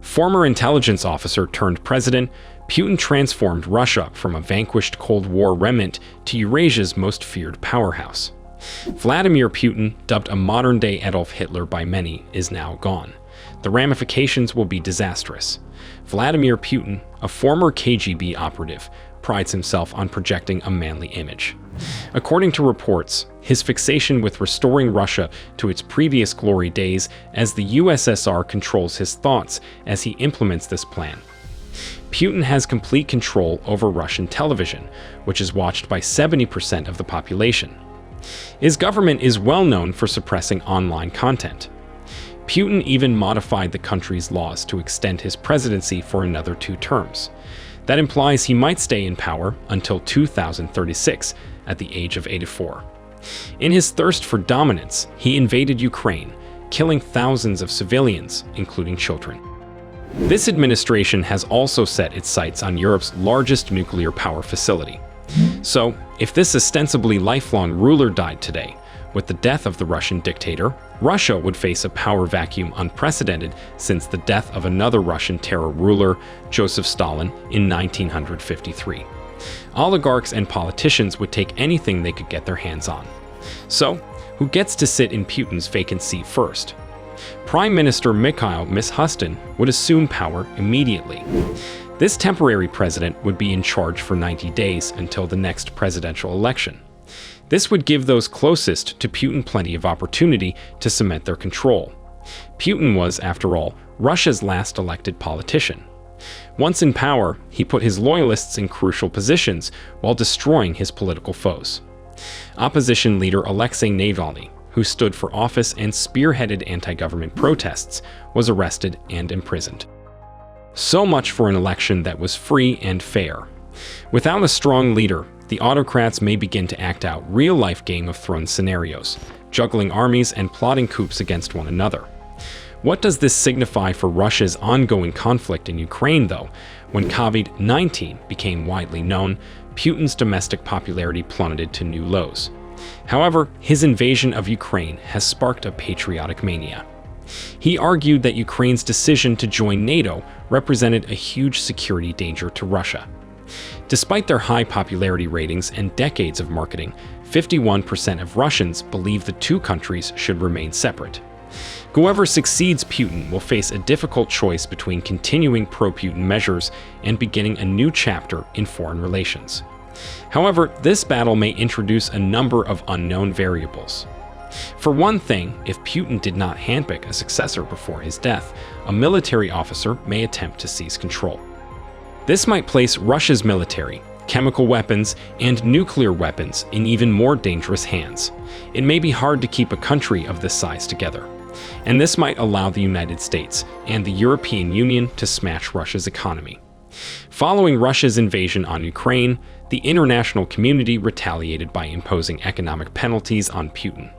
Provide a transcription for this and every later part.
Former intelligence officer turned president, Putin transformed Russia from a vanquished Cold War remnant to Eurasia's most feared powerhouse. Vladimir Putin, dubbed a modern-day Adolf Hitler by many, is now gone. The ramifications will be disastrous. Vladimir Putin, a former KGB operative, prides himself on projecting a manly image. According to reports, his fixation with restoring Russia to its previous glory days as the USSR controls his thoughts as he implements this plan. Putin has complete control over Russian television, which is watched by 70% of the population. His government is well known for suppressing online content. Putin even modified the country's laws to extend his presidency for another 2 terms. That implies he might stay in power until 2036 at the age of 84. In his thirst for dominance, he invaded Ukraine, killing thousands of civilians, including children. This administration has also set its sights on Europe's largest nuclear power facility. So, if this ostensibly lifelong ruler died today, with the death of the Russian dictator, Russia would face a power vacuum unprecedented since the death of another Russian terror ruler, Joseph Stalin, in 1953. Oligarchs and politicians would take anything they could get their hands on. So, who gets to sit in Putin's vacant seat first? Prime Minister Mikhail Mishustin would assume power immediately. This temporary president would be in charge for 90 days until the next presidential election. This would give those closest to Putin plenty of opportunity to cement their control. Putin was, after all, Russia's last elected politician. Once in power, he put his loyalists in crucial positions while destroying his political foes. Opposition leader Alexei Navalny, who stood for office and spearheaded anti-government protests, was arrested and imprisoned. So much for an election that was free and fair. Without a strong leader, the autocrats may begin to act out real-life Game of Thrones scenarios, juggling armies and plotting coups against one another. What does this signify for Russia's ongoing conflict in Ukraine, though? When COVID-19 became widely known, Putin's domestic popularity plummeted to new lows. However, his invasion of Ukraine has sparked a patriotic mania. He argued that Ukraine's decision to join NATO represented a huge security danger to Russia. Despite their high popularity ratings and decades of marketing, 51% of Russians believe the 2 countries should remain separate. Whoever succeeds Putin will face a difficult choice between continuing pro-Putin measures and beginning a new chapter in foreign relations. However, this battle may introduce a number of unknown variables. For one thing, if Putin did not handpick a successor before his death, a military officer may attempt to seize control. This might place Russia's military, chemical weapons, and nuclear weapons in even more dangerous hands. It may be hard to keep a country of this size together, and this might allow the United States and the European Union to smash Russia's economy. Following Russia's invasion on Ukraine, the international community retaliated by imposing economic penalties on Putin.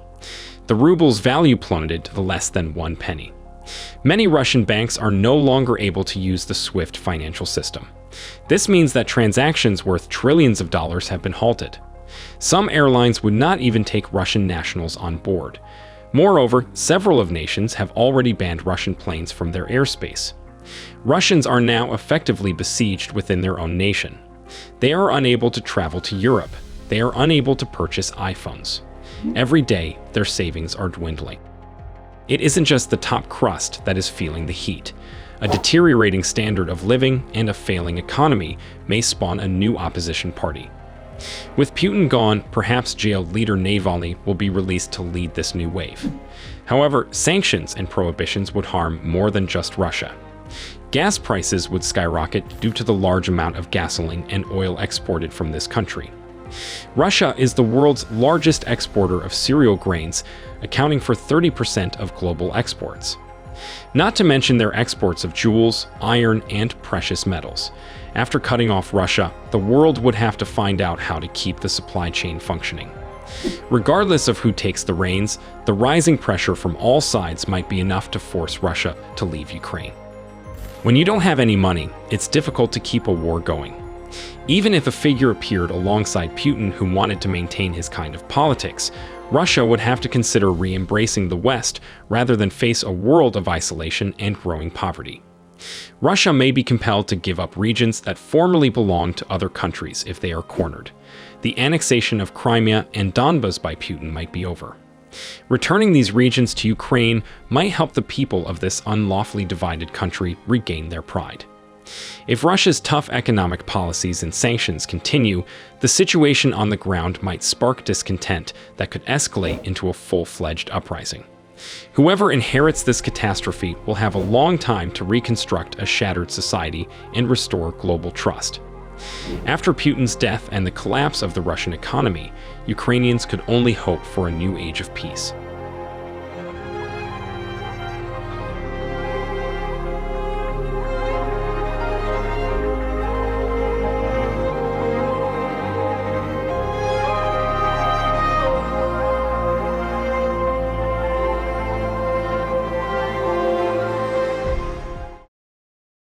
The ruble's value plummeted to less than 1 penny. Many Russian banks are no longer able to use the SWIFT financial system. This means that transactions worth trillions of dollars have been halted. Some airlines would not even take Russian nationals on board. Moreover, several of nations have already banned Russian planes from their airspace. Russians are now effectively besieged within their own nation. They are unable to travel to Europe. They are unable to purchase iPhones. Every day, their savings are dwindling. It isn't just the top crust that is feeling the heat. A deteriorating standard of living and a failing economy may spawn a new opposition party. With Putin gone, perhaps jailed leader Navalny will be released to lead this new wave. However, sanctions and prohibitions would harm more than just Russia. Gas prices would skyrocket due to the large amount of gasoline and oil exported from this country. Russia is the world's largest exporter of cereal grains, accounting for 30% of global exports. Not to mention their exports of jewels, iron, and precious metals. After cutting off Russia, the world would have to find out how to keep the supply chain functioning. Regardless of who takes the reins, the rising pressure from all sides might be enough to force Russia to leave Ukraine. When you don't have any money, it's difficult to keep a war going. Even if a figure appeared alongside Putin who wanted to maintain his kind of politics, Russia would have to consider re-embracing the West rather than face a world of isolation and growing poverty. Russia may be compelled to give up regions that formerly belonged to other countries if they are cornered. The annexation of Crimea and Donbas by Putin might be over. Returning these regions to Ukraine might help the people of this unlawfully divided country regain their pride. If Russia's tough economic policies and sanctions continue, the situation on the ground might spark discontent that could escalate into a full-fledged uprising. Whoever inherits this catastrophe will have a long time to reconstruct a shattered society and restore global trust. After Putin's death and the collapse of the Russian economy, Ukrainians could only hope for a new age of peace.